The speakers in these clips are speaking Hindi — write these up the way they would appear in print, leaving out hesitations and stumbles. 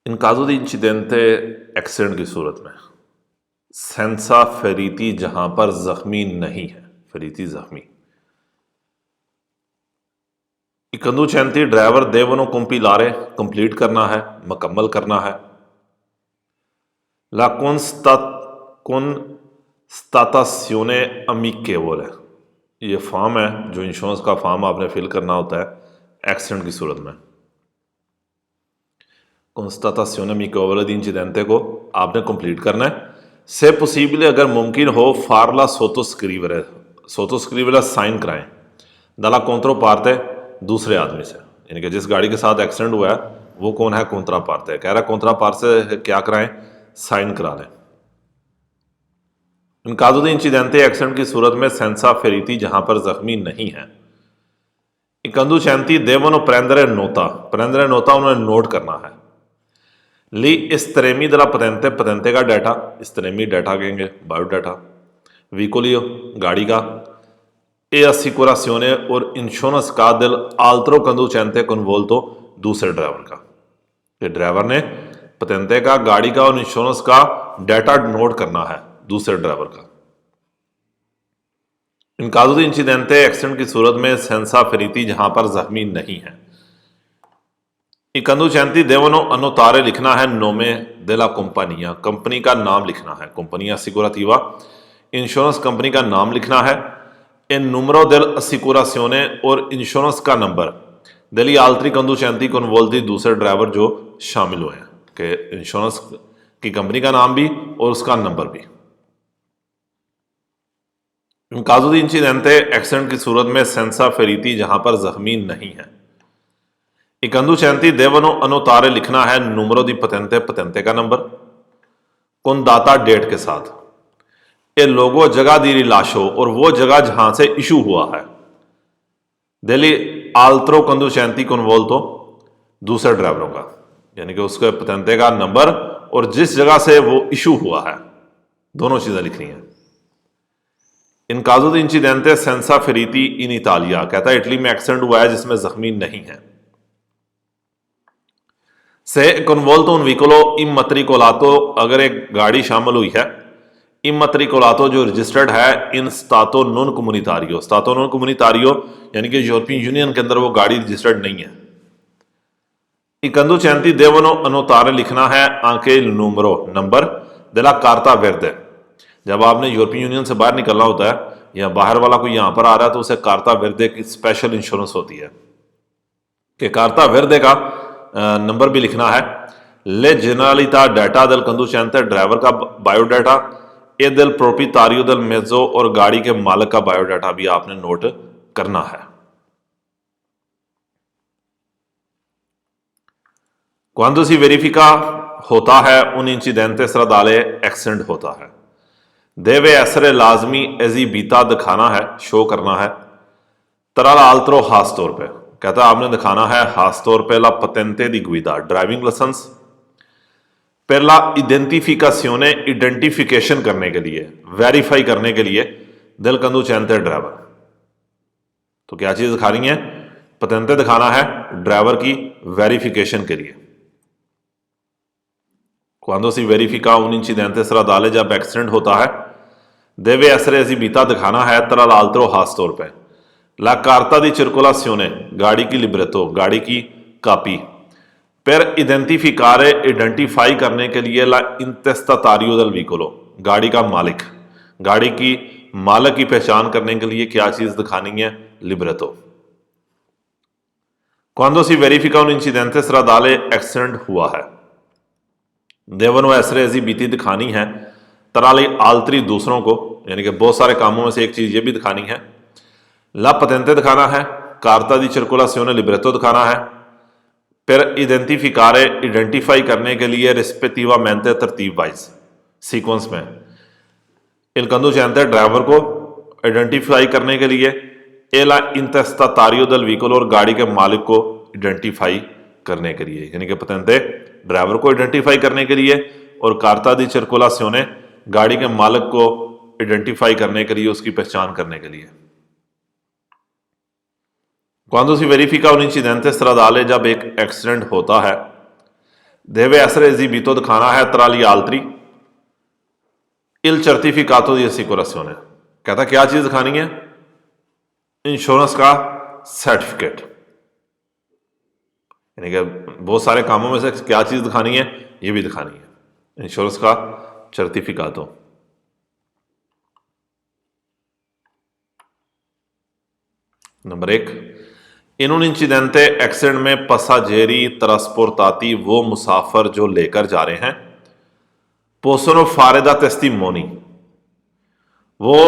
In caso di incidente accident की सूरत में senza feriti जहां पर जख्मी नहीं है, feriti जख्मी, I conducenti driver devono compilare complete करना है, मुकम्मल करना है। La constatazione amichevole, ये फॉर्म है जो इंश्योरेंस का फॉर्म आपने फिल करना होता है एक्सीडेंट की सूरत में। constatazione amichevole di incidente को आपने कंप्लीट करना है। से पॉसिबल अगर मुमकिन हो फार्ला सोतोस्क्रिवरे साइन कराएं दला कोंत्रो पार्ते दूसरे आदमी से, यानी कि जिस गाड़ी के साथ एक्सीडेंट हुआ है वो कौन है, कोंत्रा पार्ते है। कह रहा है कोंत्रा पार से क्या कराएं, साइन करा लें। इन काजो दी इंसिडेंटे एक्सीडेंट की सूरत में सेंसा फेरीती जहां पर जख्मी नहीं है। कंदुचेंती देवनो प्रेंदरे नोता उन्होंने नोट करना है। ली इस्त्रेमी दला पतेंते का डाटा, इस्त्रेमी डाटा कहेंगे, बायोडाटा, व्हीकोलियो गाड़ी का, ए असिकुरासियोने और इंश्योरेंस का दिल आल्त्रो कंदुचेंते कन्वोल्तो दूसरे ड्राइवर का, कि ड्राइवर ने पतेंते का, गाड़ी का और इंश्योरेंस का डाटा नोट करना है दूसरे ड्राइवर का। इन काजो दी इंसिडेंटे एक्सीडेंट की सूरत में सेंसा फेरीती जहां पर जख्मी नहीं है। I conducenti devono annotare लिखना है नोमे della compagnia, कंपनी का नाम लिखना है, कंपनी assicurativa, इंश्योरेंस कंपनी का नाम लिखना है। इन numero dell'assicurazione और इंश्योरेंस का number degli altri conducenti coinvolti, दूसरे ड्राइवर जो शामिल हुए हैं, कि इंश्योरेंस की कंपनी का नाम भी और उसका नंबर भी। इन caso di incidente एक्सीडेंट की सूरत में सेंसा फेरीती जहां पर जख्मी नहीं है। I conducenti devono annotare लिखना है numero di patente, पतेंते का नंबर, con data डेट के साथ। ए लोगो जगह दी रिलाशो और वो जगह जहां से इशू हुआ है। डेली आल्त्रो कंदुचेंती कन्वोल्तो दूसरे ड्राइवरों का, यानी कि उसके पतेंते का नंबर और जिस जगह से वो इशू हुआ है, दोनों चीजें लिखनी है। इन काजो दी इंसिडेंटे सेंसा फेरीती इन इतालिया, कहता है इटली में एक्सीडेंट हुआ है जिसमें जख्मी नहीं है। से कन्वोल्तो उन व्हीकलो इमैट्रिकोलातो, अगर एक गाड़ी शामिल हुई है, इमैट्रिकोलातो जो रजिस्टर्ड है इन स्टातो नॉन कम्युनिटारियो, स्टातो नॉन कम्युनिटारियो यानी कि यूरोपियन यूनियन के अंदर वो गाड़ी रजिस्टर्ड नहीं है। I conducenti devono annotare लिखना है आंके नूमरो नंबर della carta verde, जब आपने यूरोपियन यूनियन से बाहर निकलना होता है या बाहर वाला कोई यहां पर आ रहा है तो उसे कार्ता वेर्दे की स्पेशल इंश्योरेंस होती है, कि कार्ता वेर्दे का नंबर भी लिखना है। ले जनरलिता डाटा दल कंदुचेंते, ड्राइवर का बायोडाटा, ए दल प्रोपितारियो दल मेजो और गाड़ी के मालिक का बायोडाटा भी आपने नोट करना है। क्वांदो सी वेरिफिका होता है उन इंसिडेंटे स्ट्रादाले एक्सीडेंट होता है। देवे एसरे लाजमी एजी बीता दिखाना है, शो करना है। तरल आल्त्रो खास तौर पे, कहता है आपने दिखाना है खास तौर पे ला पतेंते दी गुइदा, driving licence, per la identificazione, identification करने के लिए, वेरीफाई करने के लिए del conducente ड्राइवर। तो क्या चीज दिखानी है, पतेंते दिखाना है ड्राइवर की वेरिफिकेशन के लिए। Quando si verifica un incidente stradale, जब एक्सीडेंट होता है, deve essere esibita दिखाना है tra l'altro खास तौर पे ला कार्ता दी circolazione, गाड़ी की लिब्रेतो, गाड़ी की कॉपी, per identificare, आइडेंटिफाई करने के लिए ला intestatario del veicolo, गाड़ी का मालिक, गाड़ी की मालिक की पहचान करने के लिए क्या चीज दिखानी है, लिब्रेतो। Quando si verifica un incidente stradale, accident हुआ है, देवनो एसरे ऐसी बीती दिखानी है तराली आल्तरी दूसरों को, यानी कि बहुत सारे कामों में से एक चीज ये भी दिखानी है। ला पतेंते दिखाना है, कार्ता दी सर्कुलासियोने लिब्रेतो दिखाना है, फिर इडेंटिफिकारे, आइडेंटिफाई करने के लिए रिस्पेक्टिवामेंटे तरतीब वाइज सीक्वेंस में, इल कंदुचेंते ड्राइवर को आइडेंटिफाई करने के लिए, एला इंटेस्तातारियो दल व्हीकल और गाड़ी के मालिक को आइडेंटिफाई करने के लिए, यानी कि पतेंते ड्राइवर को आइडेंटिफाई करने के लिए और कार्ता दी सर्कुलासियोने गाड़ी के मालिक को आइडेंटिफाई करने के लिए, उसकी पहचान करने के लिए। Quando si verifica un incidente stradale, जब एक एक्सीडेंट होता है, deve essere esibito दिखाना है tra gli altri il certificato di assicurazione। कहता क्या चीज दिखानी है? इंश्योरेंस का सर्टिफिकेट। यानी कि बहुत सारे कामों में से क्या चीज दिखानी है? ये भी दिखानी है, इंश्योरेंस का सर्टिफिकातो। नंबर 1, इन un incidente एक्सीडेंट में passaggeri trasportati वो मुसाफर जो लेकर जा रहे हैं possono fare da testimoni वो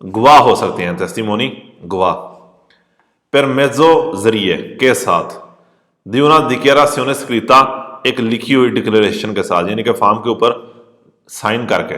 गवाह हो सकते हैं, टेस्टिमोनी गवाह, per mezzo जरिए के साथ, di una dichiarazione scritta एक लिखी हुई डिक्लेरेशन के साथ, यानी कि फॉर्म के ऊपर साइन करके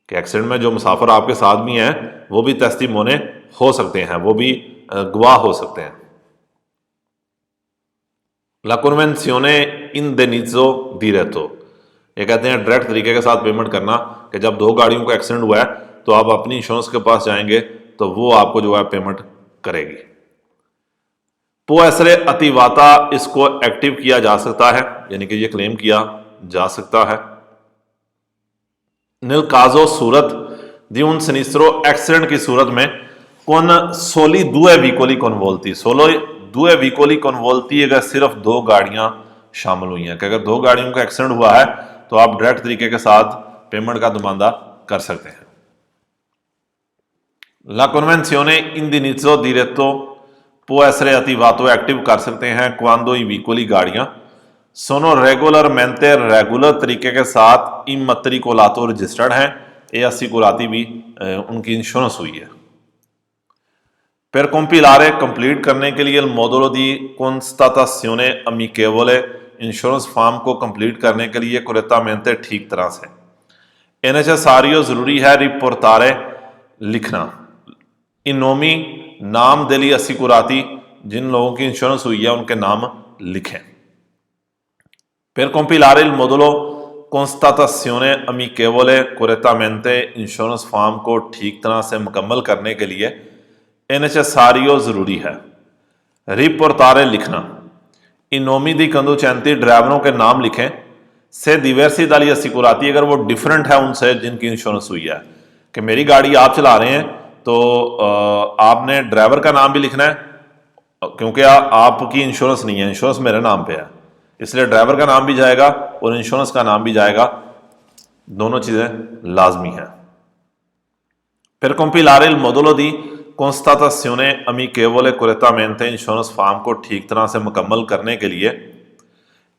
कि एक्सीडेंट में जो मुसाफिर आपके साथ भी हैं वो भी टेस्टिमोने हो सकते हैं, वो भी गवाह हो सकते हैं। La convenzione indennizzo diretto, ये कहते हैं डायरेक्ट तरीके के साथ पेमेंट करना, कि जब 2 गाड़ियों का एक्सीडेंट हुआ है तो आप अपनी इंश्योरेंस के पास जाएंगे तो वो आपको जो है पेमेंट करेगी। पो ऐसरे अतिवाता, इसको एक्टिव किया जा सकता है, यानी कि ये क्लेम किया जा सकता है। निल काजो सूरत दी उन सनिस्त्रो एक्सीडेंट की सूरत में कौन सोली दुए विकोली कॉन्वोल्टी, सोलो दुए विकोली कॉन्वोल्टी, अगर सिर्फ 2 गाड़ियां शामिल हुई हैं, कि अगर 2 गाड़ियों का एक्सीडेंट हुआ है तो आप डायरेक्ट तरीके के साथ पेमेंट का नुमाइंदा कर सकते हैं। ला कन्वेंशियोने इंडिनिजो diretto può essere attivato, active कर सकते हैं quando i veicoli गाड़ियां sono regolarmente, रेगुलर तरीके के साथ immatricolato रजिस्टर्ड हैं, ए assicurati भी उनकी इंश्योरेंस हुई है। per compilare, कंप्लीट करने के लिए il modulo di constatazione amichevole, insurance form को कंप्लीट करने के लिए correttamente, ठीक तरह से। è necessario, जरूरी है, रिपोर्टारे, लिखना, इन नोमी, नाम देली असिकुराती, जिन लोगों की इंश्योरेंस हुई है उनके नाम लिखें। फिर compilare il modulo constatazione amichevole correttamente, insurance form को ठीक तरह से मुकम्मल करने के लिए è necessario, जरूरी है, रिपोर्टारे, लिखना, इन नोमी दी कंदुचेंती, ड्राइवरों के नाम लिखें, से diversi dagli assicurati, अगर वो डिफरेंट है उनसे जिनकी इंश्योरेंस हुई है, कि मेरी गाड़ी आप चला रहे हैं तो आपने ड्राइवर का नाम भी लिखना है, क्योंकि आपकी इंश्योरेंस नहीं है, इंश्योरेंस मेरे नाम पे है, इसलिए ड्राइवर का नाम भी जाएगा और इंश्योरेंस का नाम भी जाएगा, दोनों चीजें लाजमी हैं। फिर compilare il modulo di constatazione amichevole correttamente, insurance form को ठीक तरह से मुकम्मल करने के लिए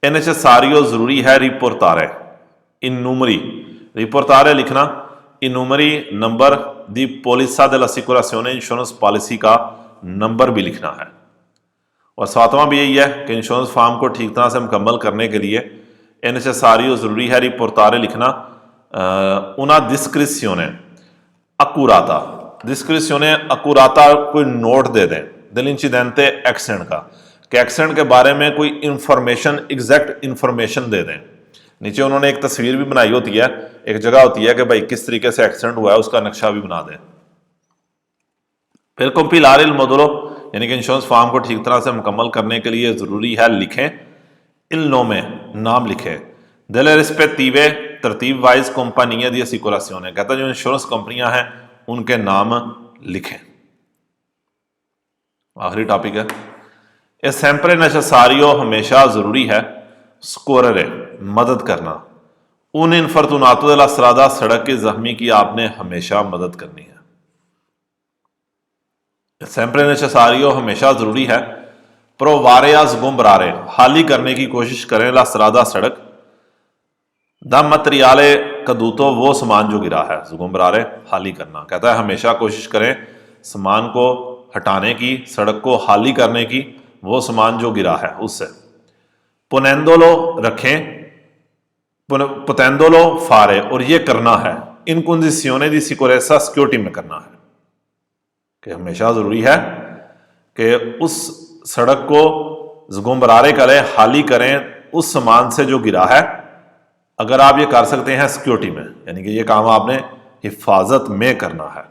è necessario, जरूरी है, रिपोर्टारे, इन numeri, रिपोर्टारे लिखना, इन numeri, नंबर, दी पॉलिसा dell'assicurazione, इंश्योरेंस पॉलिसी का नंबर भी लिखना है। और 7वां भी यही है कि इंश्योरेंस फॉर्म को ठीक तरह से मुकम्मल करने के लिए è necessario, जरूरी है, रिपोर्टारे लिखना, una discrezione accurata, डिस्क्रिप्शने अकुराता, कोई नोट दे दें dell'incidente एक्सीडेंट का, कि एक्सीडेंट के बारे में कोई इंफॉर्मेशन, एग्जैक्ट इंफॉर्मेशन दे दें। नीचे उन्होंने एक तस्वीर भी बनाई होती है, एक जगह होती है कि भाई किस तरीके से एक्सीडेंट हुआ है उसका नक्शा भी बना दें। फिर compilare il modulo, यानी कि इंश्योरेंस फॉर्म को ठीक तरह से मुकम्मल करने के लिए जरूरी है, लिखें, il nome, नाम लिखें, delle rispettive, तरतीब वाइज कंपनियां दी assicurazione, कहता है जो इंश्योरेंस कंपनियां हैं उनके नाम लिखें। आखिरी टॉपिक है, ए sempre necessario, हमेशा जरूरी है, scorrere, मदद करना, उन infortunato della strada, सड़क के जख्मी की आपने हमेशा मदद करनी है। sempre necessario, हमेशा जरूरी है, provare a sgombrare, हाली करने की कोशिश करें, la strada, सड़क, द materiale caduto, वो सामान जो गिरा है, sgombrare, हाली करना, कहता है हमेशा कोशिश करें सामान को हटाने की, सड़क को हाली करने की, वो सामान जो गिरा है उससे। ponendolo, रखें, potendolo fare, और ये करना है, इन condizioni di sicurezza, सिक्योरिटी में करना है, कि हमेशा जरूरी है कि उस सड़क को sgombrare करें, हाली करें उस सामान से जो गिरा है, अगर आप ये कर सकते हैं सिक्योरिटी में, यानी कि ये काम आपने हिफाजत में करना है।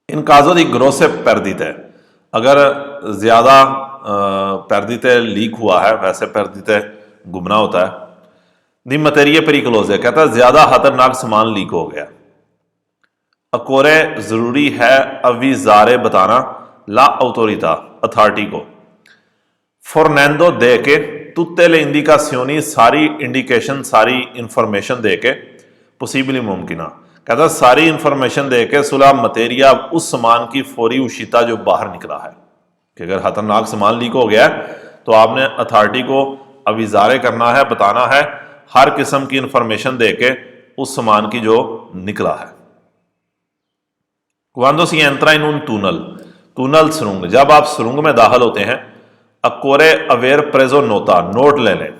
इन काजों दी ग्रोसे perdite, अगर ज्यादा perdite लीक हुआ है, वैसे perdite गुमना होता है। दी मटेरिया पेरिकलोज है, कहता है ज्यादा खतरनाक सामान लीक हो गया। अकोरे जरूरी है अविजारे बताना ला ऑटोरिटा अथॉरिटी को। फॉर्नेंडो दे के तुत्ते ले इंडिकासियोनी सारी इंडिकेशन सारी इंफॉर्मेशन दे के पॉसिबली मुमकिन। कहता सारी इंफॉर्मेशन दे के सुलह मटेरिया उस सामान की फौरी उशिता जो बाहर निकला है कि अगर खतरनाक सामान लीक हो गया है तो आपने अथॉरिटी को अविजारे करना है, बताना है, हर किस्म की इंफॉर्मेशन दे के उस सामान की जो निकला है। Cuando si entra en un túnel सुरंग, जब आप सुरंग में दाखिल होते हैं, अकोरे अवेर प्रेजो नोता नोट ले लें।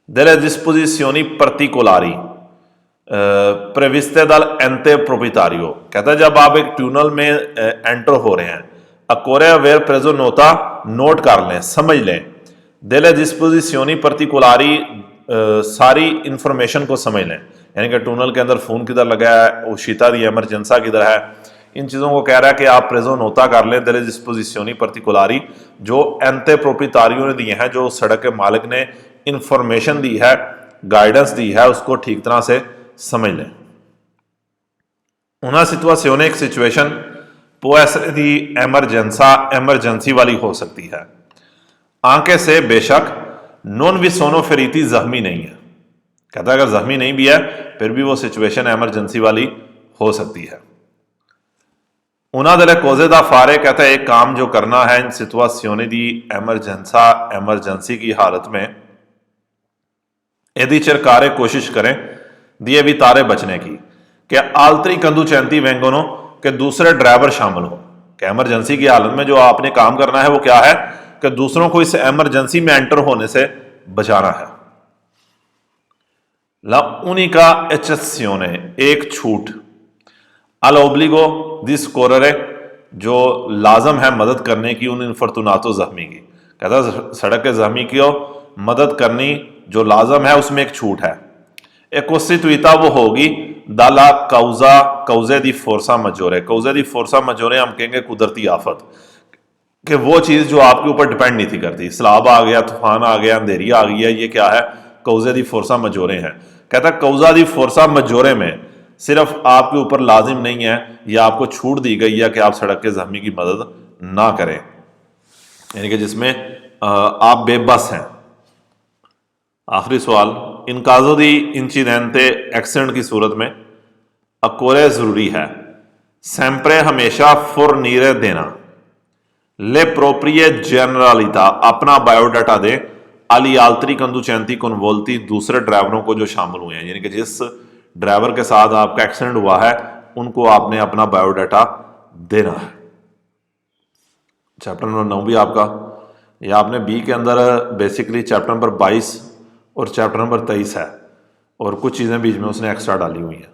delle disposizioni particolari previste dal ente proprietario, कहता है जब आप एक ट्यूनल में एंटर हो रहे हैं, अकोरे अवेर प्रेजो नोता नोट कर लें, समझ लें। delle disposizioni particolari सारी इंफॉर्मेशन को समझ लें, यानी कि टनल के अंदर फोन किधर लगा है, उशिता दी एमरजेंसा किधर है, इन चीज़ों को कह रहा है कि आप प्रेजो नोता कर लें। दले डिस्पोजिशनी पर्टिकुलारी जो एंते प्रोप्रियतारियों ने दिए हैं, जो सड़क के मालिक ने इंफॉर्मेशन दी है, गाइडेंस दी है, उसको ठीक तरह से समझ लें। una situazione एक situation può essere di emergency वाली हो सकती है। आंखें से बेशक नॉन भी सोनो फेरीती जख्मी नहीं है, कहता है अगर जख्मी नहीं भी है फिर भी वो सिचुएशन एमरजेंसी वाली हो सकती है। उना दले कोजे दा फारे, कहता है एक काम जो करना है इन सिचुएशने दी एमरजेंसी की हालत में, यदि चिरकारे कोशिश करें दिए भी तारे बचने की, कि आलतरी कंदुचैंती वेंगोनो के दूसरे ड्राइवर शामिल हो। कि एमरजेंसी की हालत में जो आपने काम करना है वो क्या है कि दूसरों को इस एमरजेंसी में एंटर होने से बचाना है। ला उनिका एचेसियोने एक छूट, अल ओब्लिगो दिस कोररे जो लाजम है मदद करने की उन इनफॉर्चुनातो जख्मी की, कहता सड़क के जख्मी की मदद करनी जो लाजम है उसमें एक छूट है। एक कोस्टिट्यूटा वो होगी दाला कौजे दी फोर्सा मजोरे, कौजे दी फोर्सा मजोरे हम कहेंगे कुदरती आफत, कि वो चीज़ जो आपके ऊपर डिपेंड नहीं थी करती, सैलाब आ गया, तूफान आ गया, अंधेरी आ गई है, ये क्या है, कौजे दी फोर्सा मजोरे हैं। कहता कौजा दी फोर्सा मजोरे में सिर्फ आपके ऊपर लाजिम नहीं है, या आपको छूट दी गई है कि आप सड़क के जख्मी की मदद ना करें, यानी कि जिसमें आप बेबस हैं। आखिरी सवाल, इन काजो दी इंसिडेंटे एक्सीडेंट की सूरत में अकोरे जरूरी है सेंप्रे हमेशा फॉरनीरे देना ले प्रोप्रिये जनरलिता अपना बायोडाटा दे अली आल्तरी कंदुचैंती कन्वोल्ती दूसरे ड्राइवरों को जो शामिल हुए हैं, यानी कि जिस ड्राइवर के साथ आपका एक्सीडेंट हुआ है उनको आपने अपना बायोडाटा देना है। चैप्टर नंबर 9 भी आपका, या आपने बी के अंदर बेसिकली चैप्टर नंबर 22 और चैप्टर नंबर 23 है, और कुछ चीज़ें बीच में उसने एक्स्ट्रा डाली हुई हैं।